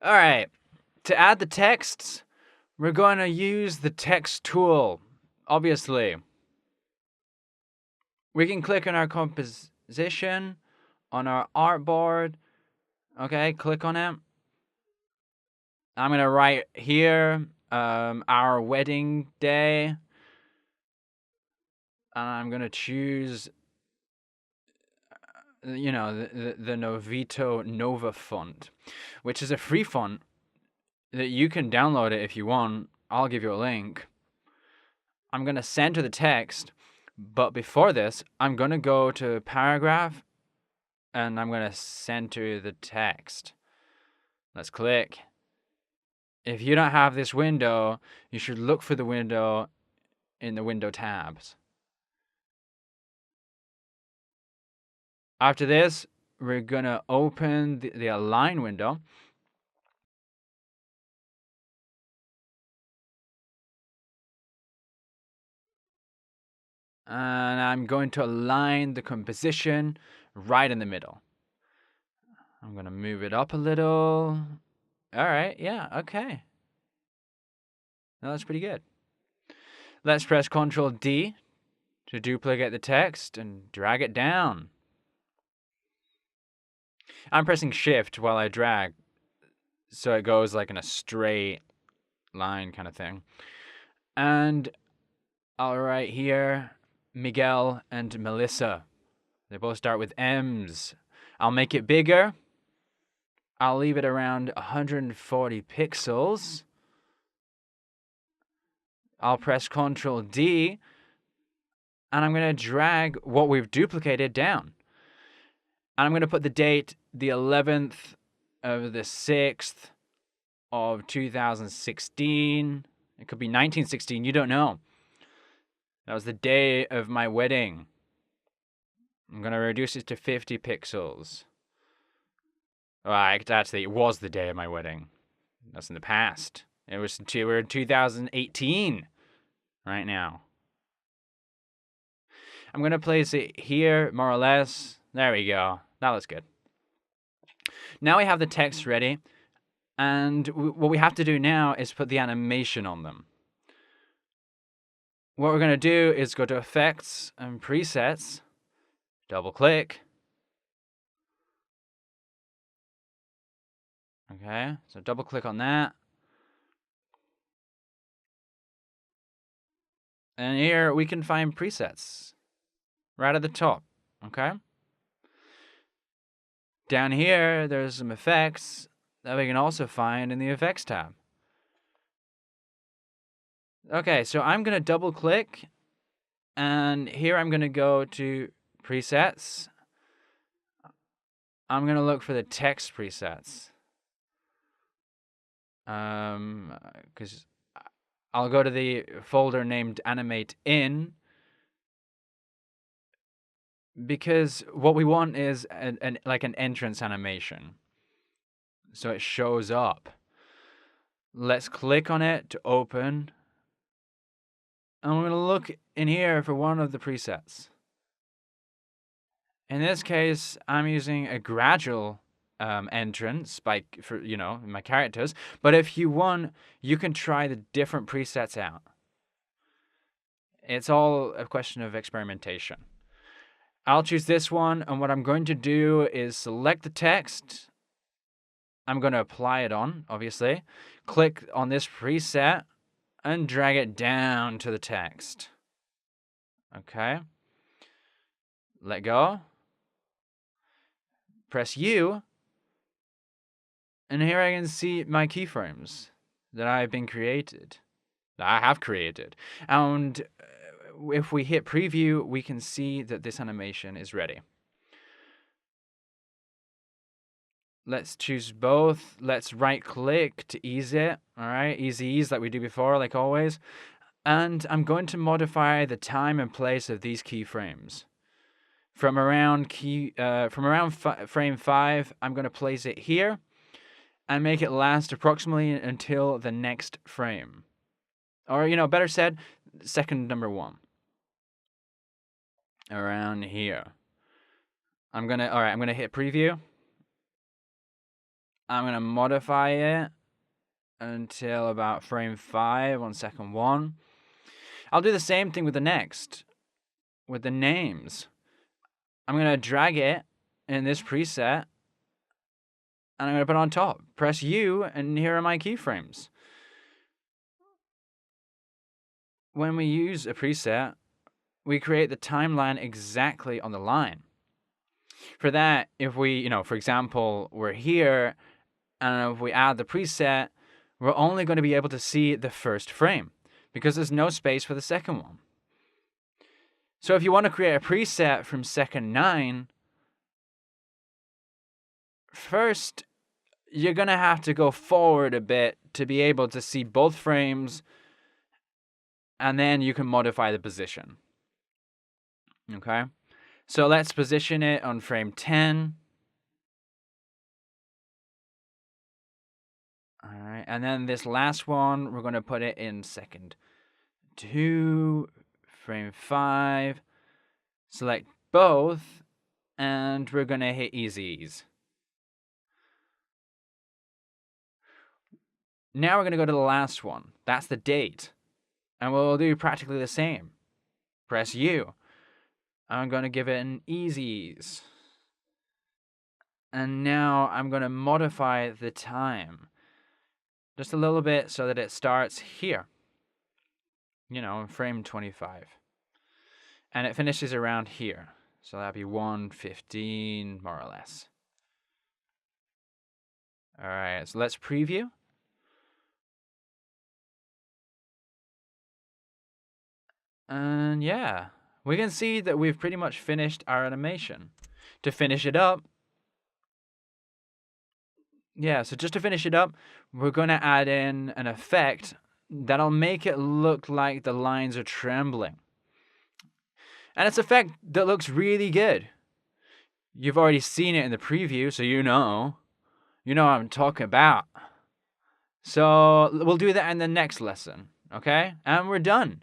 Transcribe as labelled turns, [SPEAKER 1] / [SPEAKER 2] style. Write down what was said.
[SPEAKER 1] All right. To add the texts, we're going to use the text tool, obviously. We can click on our composition, on our artboard. Okay, click on it. I'm going to write here our wedding day. And I'm going to choose, the Novito Nova font, which is a free font that you can download it if you want. I'll give you a link. I'm going to center the text, but before this, I'm going to go to paragraph and I'm going to center the text. Let's click. If you don't have this window, you should look for the window in the window tabs. After this, we're going to open the align window. And I'm going to align the composition right in the middle. I'm going to move it up a little. All right, yeah, okay. No, that's pretty good. Let's press Ctrl D to duplicate the text and drag it down. I'm pressing Shift while I drag, so it goes like in a straight line kind of thing. And I'll write here Miguel and Melissa. They both start with M's. I'll make it bigger. I'll leave it around 140 pixels. I'll press Ctrl D, and I'm going to drag what we've duplicated down. And I'm going to put the date, the 11th of the 6th of 2016. It could be 1916, you don't know. That was the day of my wedding. I'm going to reduce it to 50 pixels. Actually, it was the day of my wedding. That's in the past. We're in 2018 right now. I'm going to place it here, more or less. There we go. That looks good. Now we have the text ready. And what we have to do now is put the animation on them. What we're going to do is go to Effects and Presets. Double click. Okay, so double click on that. And here we can find presets right at the top, okay? Down here, there's some effects that we can also find in the Effects tab. Okay, so I'm going to double click, and here I'm going to go to Presets. I'm going to look for the text presets. Because I'll go to the folder named Animate in, because what we want is like an entrance animation, so it shows up. Let's click on it to open, and we're going to look in here for one of the presets. In this case, I'm using a gradual entrance for my characters. But if you want, you can try the different presets out. It's all a question of experimentation. I'll choose this one, and what I'm going to do is select the text. I'm going to apply it on, obviously. Click on this preset and drag it down to the text. Okay. Let go. Press U. And here I can see my keyframes that I have created. And if we hit preview, we can see that this animation is ready. Let's choose both. Let's right click to ease it. All right, ease like we do before, like always. And I'm going to modify the time and place of these keyframes. From around frame 5, I'm going to place it here and make it last approximately until the next frame. Or, better said, second number 1. Around here. I'm gonna hit preview. I'm going to modify it until about frame 5 on second 1. I'll do the same thing with the next, with the names. I'm going to drag it in this preset, and I'm going to put it on top. Press U, and here are my keyframes. When we use a preset, we create the timeline exactly on the line. For that, if we, for example, we're here, and if we add the preset, we're only going to be able to see the first frame because there's no space for the second one. So if you want to create a preset from second 9, first, you're going to have to go forward a bit to be able to see both frames, and then you can modify the position. Okay? So let's position it on frame 10. All right, and then this last one, we're going to put it in second 2, frame 5. Select both, and we're going to hit easy ease. Now we're going to go to the last one. That's the date. And we'll do practically the same. Press U. I'm going to give it an easy ease. And now I'm going to modify the time just a little bit so that it starts here. In frame 25. And it finishes around here. So that'd be 1:15, more or less. All right, so let's preview. And yeah, we can see that we've pretty much finished our animation. To finish it up, so just to finish it up, we're going to add in an effect that'll make it look like the lines are trembling. And it's an effect that looks really good. You've already seen it in the preview, so you know what I'm talking about. So we'll do that in the next lesson, okay? And we're done.